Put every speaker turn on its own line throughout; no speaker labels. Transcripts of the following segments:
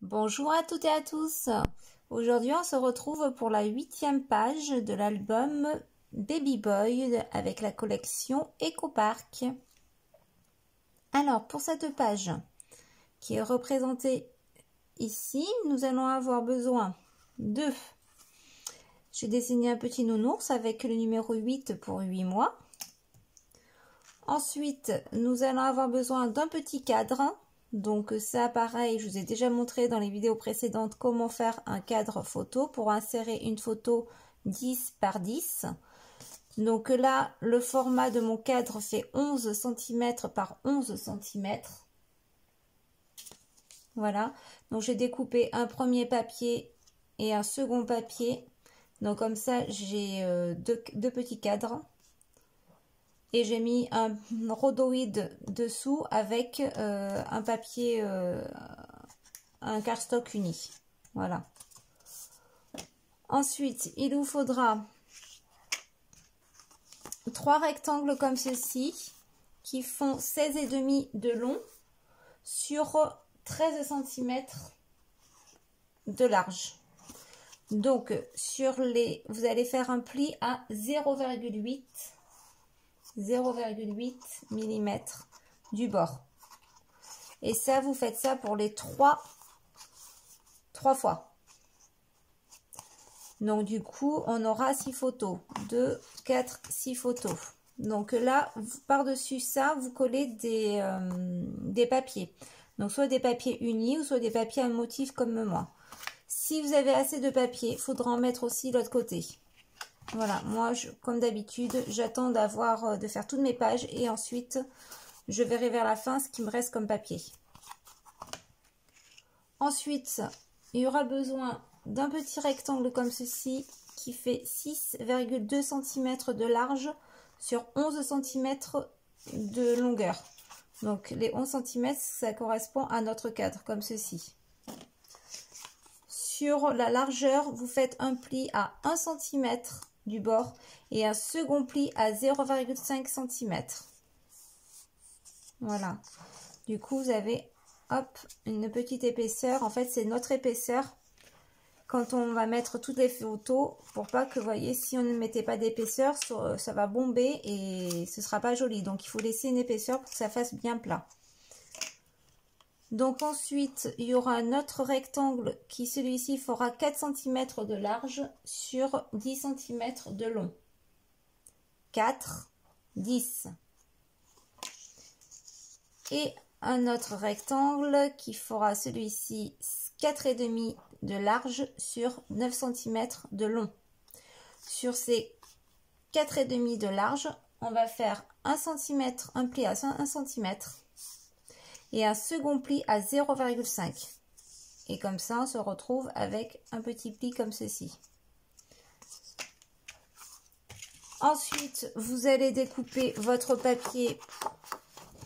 Bonjour à toutes et à tous. Aujourd'hui, on se retrouve pour la 8e page de l'album Baby Boy avec la collection Eco-Park. Alors, pour cette page qui est représentée ici, nous allons avoir besoin de... J'ai dessiné un petit nounours avec le numéro 8 pour 8 mois. Ensuite, nous allons avoir besoin d'un petit cadre. Donc ça, pareil, je vous ai déjà montré dans les vidéos précédentes comment faire un cadre photo pour insérer une photo 10 par 10. Donc là, le format de mon cadre fait 11 cm par 11 cm. Voilà, donc j'ai découpé un premier papier et un second papier. Donc comme ça, j'ai deux petits cadres. Et j'ai mis un rhodoïde dessous avec un papier, un cardstock uni. Voilà. Ensuite, il vous faudra 3 rectangles comme ceci qui font 16,5 de long sur 13 cm de large. Donc, sur les, vous allez faire un pli à 0,8 mm du bord. Et ça, vous faites ça pour les 3 fois. Donc, du coup, on aura 6 photos. 2, 4, 6 photos. Donc là, par-dessus ça, vous collez des papiers. Donc, soit des papiers unis ou soit des papiers à motif comme moi. Si vous avez assez de papier, il faudra en mettre aussi de l'autre côté. Voilà, moi, comme d'habitude, j'attends de faire toutes mes pages et ensuite, je verrai vers la fin ce qui me reste comme papier. Ensuite, il y aura besoin d'un petit rectangle comme ceci qui fait 6,2 cm de large sur 11 cm de longueur. Donc, les 11 cm, ça correspond à notre cadre, comme ceci. Sur la largeur, vous faites un pli à 1 cm du bord et un second pli à 0,5 cm. Voilà. Du coup, vous avez hop, une petite épaisseur. En fait, c'est notre épaisseur quand on va mettre toutes les photos pour pas que, vous voyez, si on ne mettait pas d'épaisseur, ça va bomber et ce sera pas joli. Donc, il faut laisser une épaisseur pour que ça fasse bien plat. Donc ensuite, il y aura un autre rectangle qui, celui-ci, fera 4 cm de large sur 10 cm de long. 4, 10. Et un autre rectangle qui fera celui-ci 4,5 de large sur 9 cm de long. Sur ces 4,5 de large, on va faire 1 cm, un pli à 1 cm. Et un second pli à 0,5. Et comme ça, on se retrouve avec un petit pli comme ceci. Ensuite, vous allez découper votre papier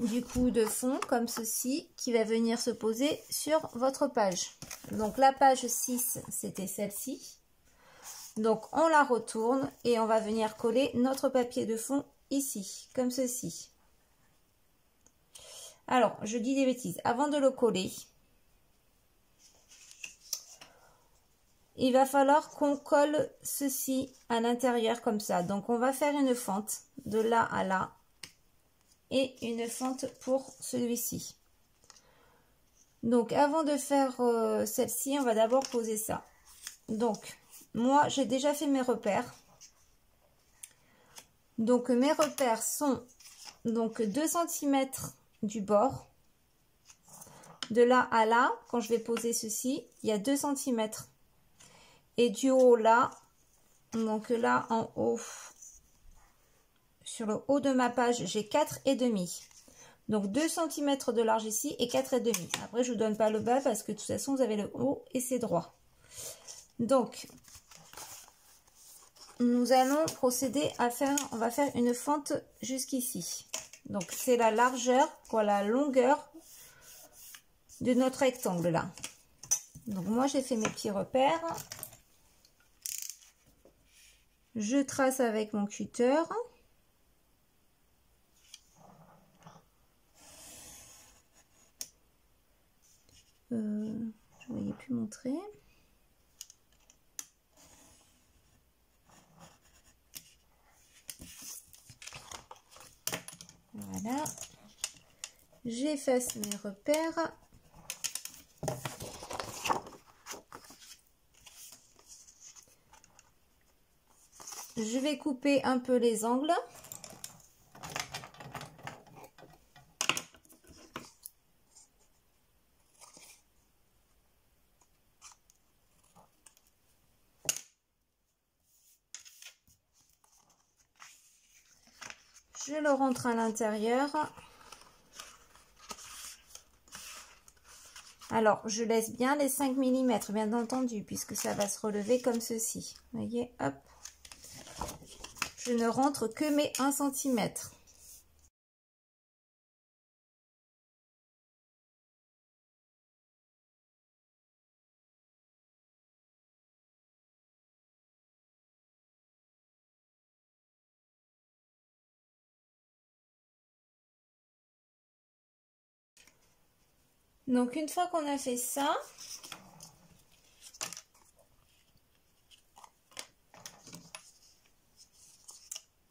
du coup de fond comme ceci, qui va venir se poser sur votre page. Donc la page 6, c'était celle-ci. Donc on la retourne et on va venir coller notre papier de fond ici, comme ceci. Alors, je dis des bêtises. Avant de le coller, il va falloir qu'on colle ceci à l'intérieur comme ça. Donc, on va faire une fente de là à là et une fente pour celui-ci. Donc, avant de faire celle-ci, on va d'abord poser ça. Donc, moi, j'ai déjà fait mes repères. Donc, mes repères sont donc 2 cm du bord. De là à là, quand je vais poser ceci, il y a 2 cm. Et du haut là, donc là en haut, sur le haut de ma page, j'ai 4,5. Donc 2 cm de large ici et 4,5. Après, je ne vous donne pas le bas parce que de toute façon, vous avez le haut et c'est droit. Donc, nous allons procéder à faire, on va faire une fente jusqu'ici. Donc, c'est la largeur, quoi, la longueur de notre rectangle là. Donc moi j'ai fait mes petits repères. Je trace avec mon cutter. Je vais plus montrer. Voilà. J'efface mes repères. Je vais couper un peu les angles. Je le rentre à l'intérieur. Alors, je laisse bien les 5 mm, bien entendu, puisque ça va se relever comme ceci. Vous voyez, hop. Je ne rentre que mes 1 cm. Donc, une fois qu'on a fait ça,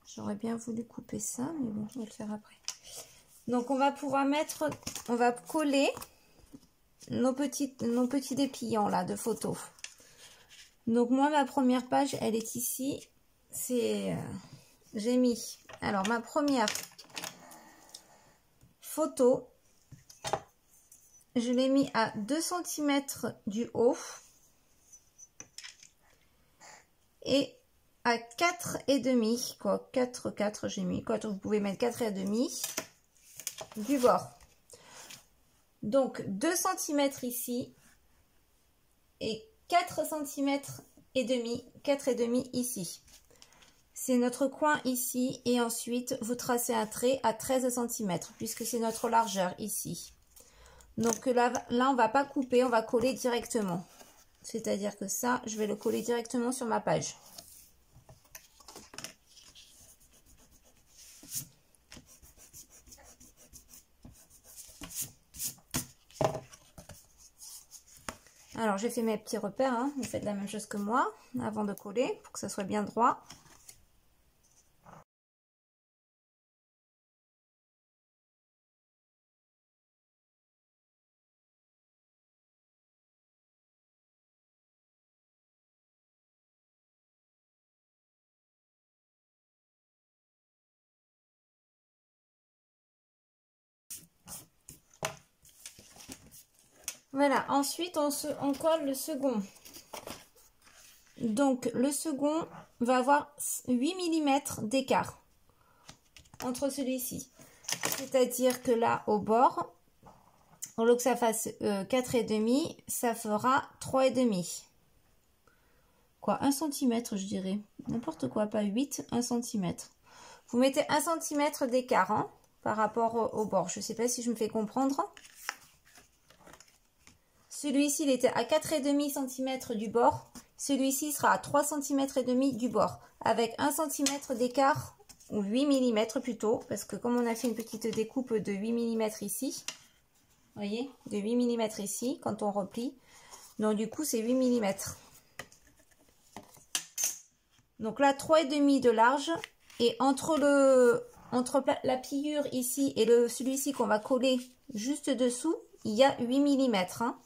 j'aurais bien voulu couper ça, mais bon, on va le faire après. Donc, on va pouvoir mettre, on va coller nos petits dépliants là de photos. Donc, moi, ma première page, elle est ici. C'est, j'ai mis, alors, ma première photo, je l'ai mis à 2 cm du haut et à 4,5, quoi, 4 j'ai mis, quoi, vous pouvez mettre 4,5 du bord. Donc 2 cm ici et 4 cm et demi, 4,5 ici. C'est notre coin ici et ensuite vous tracez un trait à 13 cm puisque c'est notre largeur ici. Donc là, on va pas couper, on va coller directement. C'est-à-dire que ça, je vais le coller directement sur ma page. Alors, j'ai fait mes petits repères, hein. Vous faites la même chose que moi avant de coller pour que ça soit bien droit. Voilà, ensuite on colle le second. Donc le second va avoir 8 mm d'écart entre celui-ci. C'est-à-dire que là au bord, au lieu que ça fasse 4,5, ça fera 3,5. Quoi, 1 cm je dirais. N'importe quoi, pas 8, 1 cm. Vous mettez 1 cm d'écart hein, par rapport au bord. Je ne sais pas si je me fais comprendre. Celui-ci, il était à 4,5 cm du bord. Celui-ci sera à 3 cm et demi du bord. Avec 1 cm d'écart, ou 8 mm plutôt. Parce que comme on a fait une petite découpe de 8 mm ici. Vous voyez, de 8 mm ici, quand on replie. Donc du coup, c'est 8 mm. Donc là, 3,5 de large. Et entre la pliure ici et celui-ci qu'on va coller juste dessous, il y a 8 mm. Hein.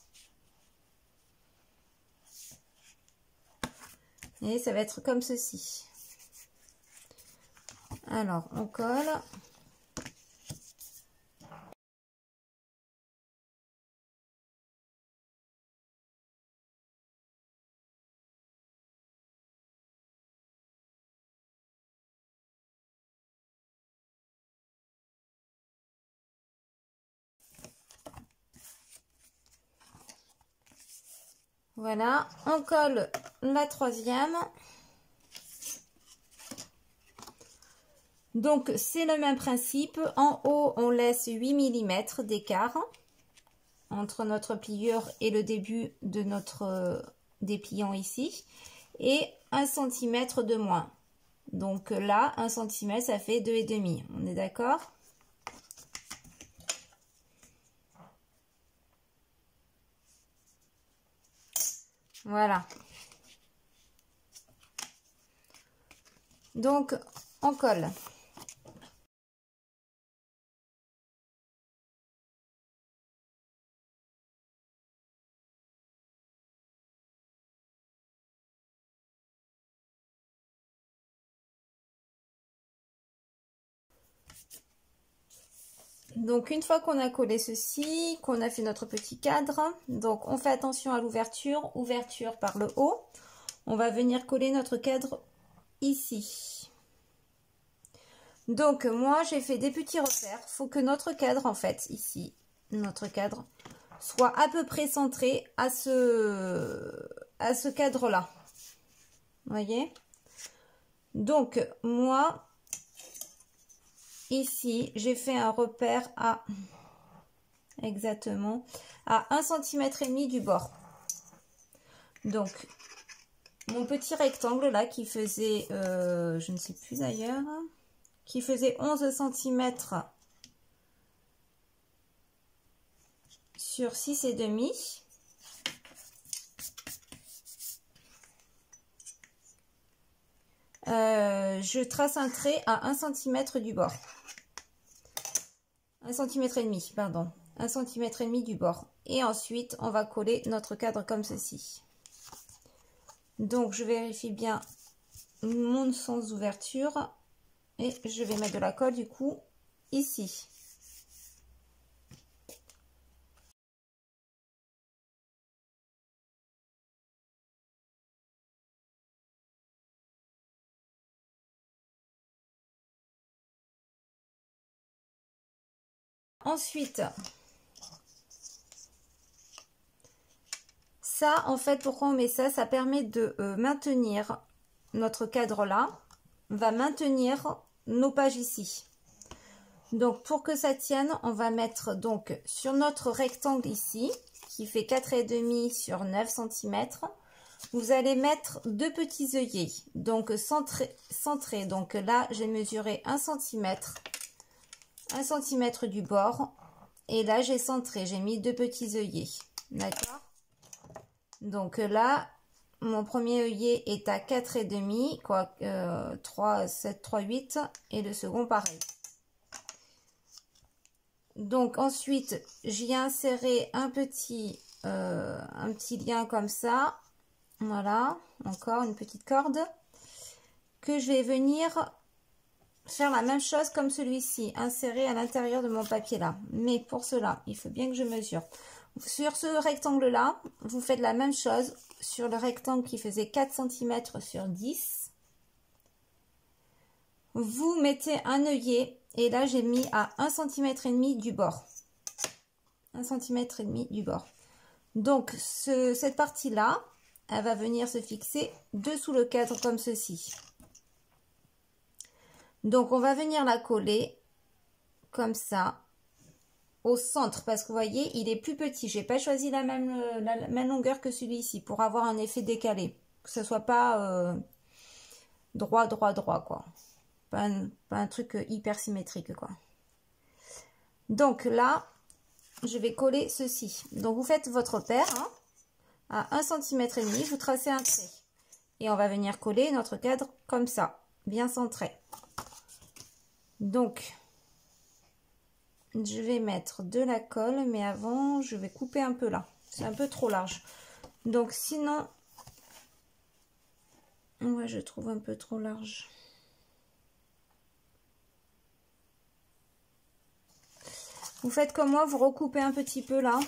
Et ça va être comme ceci. Alors, on colle. Voilà, on colle la troisième. Donc, c'est le même principe. En haut, on laisse 8 mm d'écart entre notre pliure et le début de notre dépliant ici. Et 1 cm de moins. Donc là, 1 cm, ça fait 2,5. On est d'accord ? Voilà. Donc, on colle. Donc, une fois qu'on a collé ceci, qu'on a fait notre petit cadre, donc on fait attention à l'ouverture, ouverture par le haut. On va venir coller notre cadre ici. Donc, moi, j'ai fait des petits repères. Il faut que notre cadre, en fait, ici, notre cadre, soit à peu près centré à ce cadre-là. Vous voyez? Donc, moi, ici, j'ai fait un repère à exactement à 1,5 cm du bord. Donc, mon petit rectangle là qui faisait, je ne sais plus d'ailleurs, qui faisait 11 cm sur 6,5. Je trace un trait à 1 cm du bord. 1,5 cm, pardon. 1,5 cm du bord. Et ensuite, on va coller notre cadre comme ceci. Donc, je vérifie bien mon sens d'ouverture. Et je vais mettre de la colle, du coup, ici. Ensuite, ça, en fait, pourquoi on met ça? Ça permet de maintenir notre cadre là, va maintenir nos pages ici. Donc, pour que ça tienne, on va mettre donc sur notre rectangle ici, qui fait 4,5 sur 9 cm, vous allez mettre deux petits œillets, donc centrés. Donc là, j'ai mesuré 1 cm, 1 cm du bord, et là, j'ai centré, j'ai mis deux petits œillets, d'accord? Donc là, mon premier œillet est à 4,5, quoi, 3, 7, 3, 8, et le second pareil. Donc ensuite, j'y ai inséré un petit lien comme ça. Voilà, encore une petite corde. Que je vais venir faire la même chose comme celui-ci, insérer à l'intérieur de mon papier là. Mais pour cela, il faut bien que je mesure. Sur ce rectangle-là, vous faites la même chose sur le rectangle qui faisait 4 cm sur 10. Vous mettez un œillet et là, j'ai mis à 1,5 cm du bord. 1,5 cm du bord. Donc, cette partie-là, elle va venir se fixer dessous le cadre comme ceci. Donc, on va venir la coller comme ça au centre parce que vous voyez il est plus petit, j'ai pas choisi la même longueur que celui-ci pour avoir un effet décalé, que ce soit pas droit quoi, pas un truc hyper symétrique quoi. Donc là je vais coller ceci, donc vous faites votre repère hein, à 1,5 cm, vous tracez un trait et on va venir coller notre cadre comme ça, bien centré. Donc je vais mettre de la colle, mais avant, je vais couper un peu là. C'est un peu trop large. Donc, sinon, ouais, je trouve un peu trop large. Vous faites comme moi, vous recoupez un petit peu là,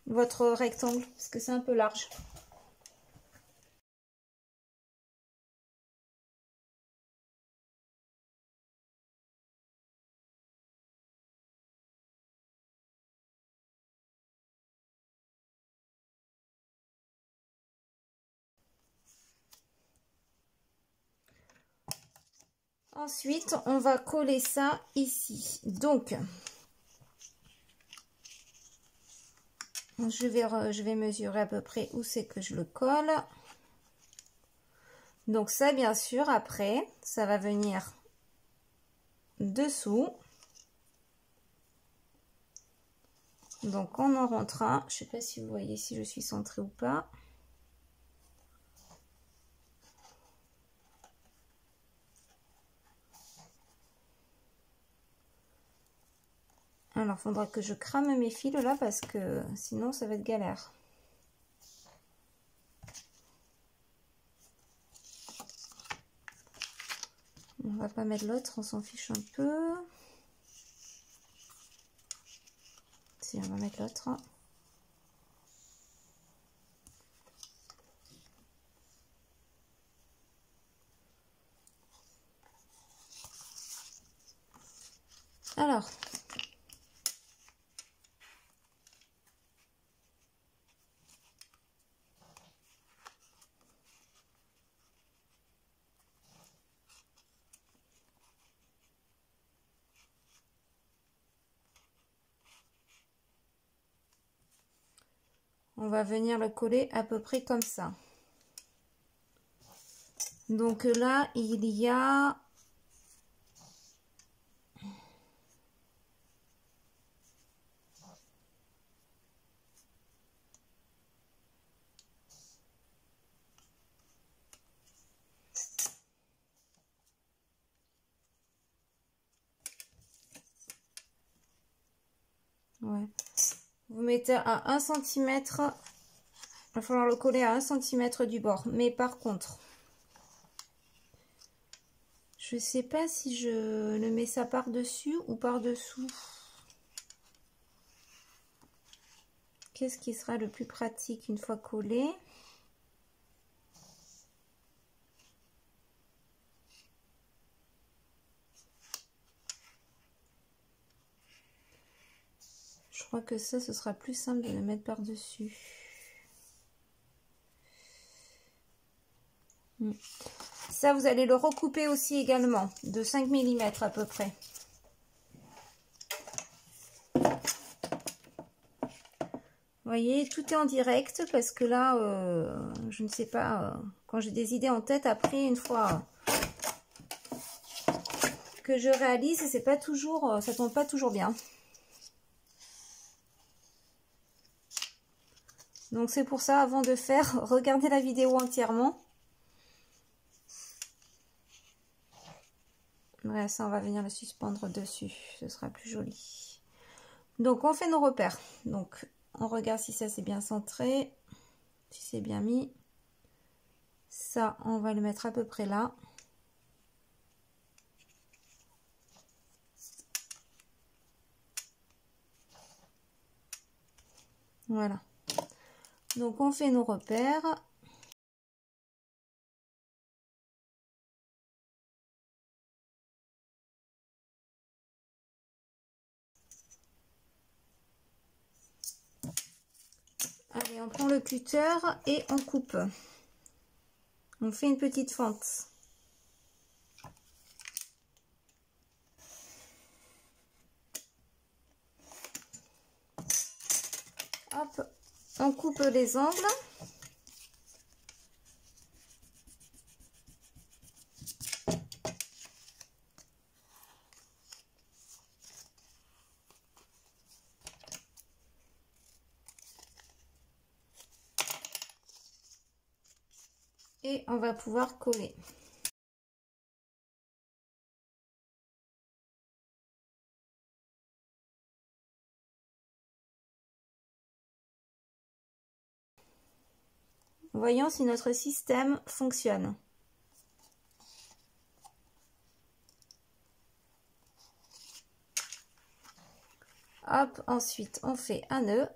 votre rectangle, parce que c'est un peu large. Ensuite, on va coller ça ici. Donc, je vais mesurer à peu près où c'est que je le colle. Donc ça, bien sûr, après, ça va venir dessous. Donc on en rentre un. Je sais pas si vous voyez si je suis centrée ou pas. Alors, il faudra que je crame mes fils là parce que sinon ça va être galère. On va pas mettre l'autre, on s'en fiche un peu. Si, on va mettre l'autre. Alors, on va venir le coller à peu près comme ça. Donc là, il y a... Ouais. Vous mettez à 1 cm. Il va falloir le coller à 1 cm du bord. Mais par contre, je sais pas si je le mets ça par-dessus ou par-dessous. Qu'est-ce qui sera le plus pratique une fois collé? Je crois que ça, ce sera plus simple de le mettre par-dessus. Ça, vous allez le recouper aussi également, de 5 mm à peu près. Vous voyez, tout est en direct parce que là, je ne sais pas, quand j'ai des idées en tête, après, une fois que je réalise, c'est pas toujours, ça tombe pas toujours bien. Donc c'est pour ça, avant de faire, regardez la vidéo entièrement. Ouais, ça, on va venir le suspendre dessus, ce sera plus joli. Donc on fait nos repères. Donc on regarde si ça c'est bien centré, si c'est bien mis. Ça, on va le mettre à peu près là. Voilà. Donc on fait nos repères. Allez, on prend le cutter et on coupe. On fait une petite fente. Hop, on coupe les angles. Et on va pouvoir coller. Voyons si notre système fonctionne. Hop, ensuite on fait un nœud.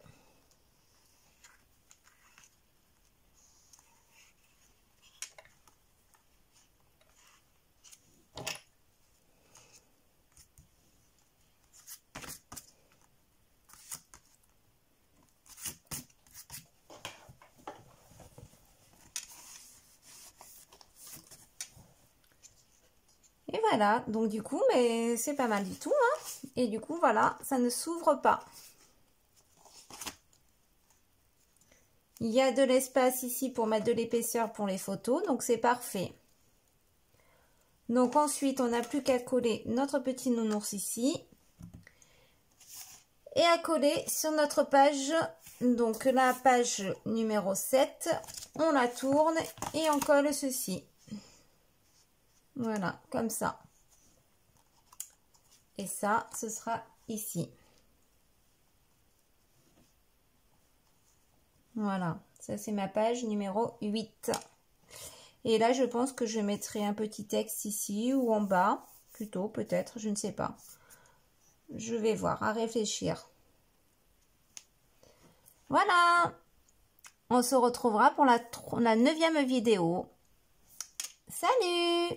Et voilà, donc du coup, mais c'est pas mal du tout, hein. Et du coup, voilà, ça ne s'ouvre pas. Il y a de l'espace ici pour mettre de l'épaisseur pour les photos, donc c'est parfait. Donc ensuite, on n'a plus qu'à coller notre petit nounours ici. Et à coller sur notre page, donc la page numéro 7, on la tourne et on colle ceci. Voilà, comme ça. Et ça, ce sera ici. Voilà, ça c'est ma page numéro 8. Et là, je pense que je mettrai un petit texte ici ou en bas, plutôt peut-être, je ne sais pas. Je vais voir, à réfléchir. Voilà, on se retrouvera pour la 9e vidéo. Salut!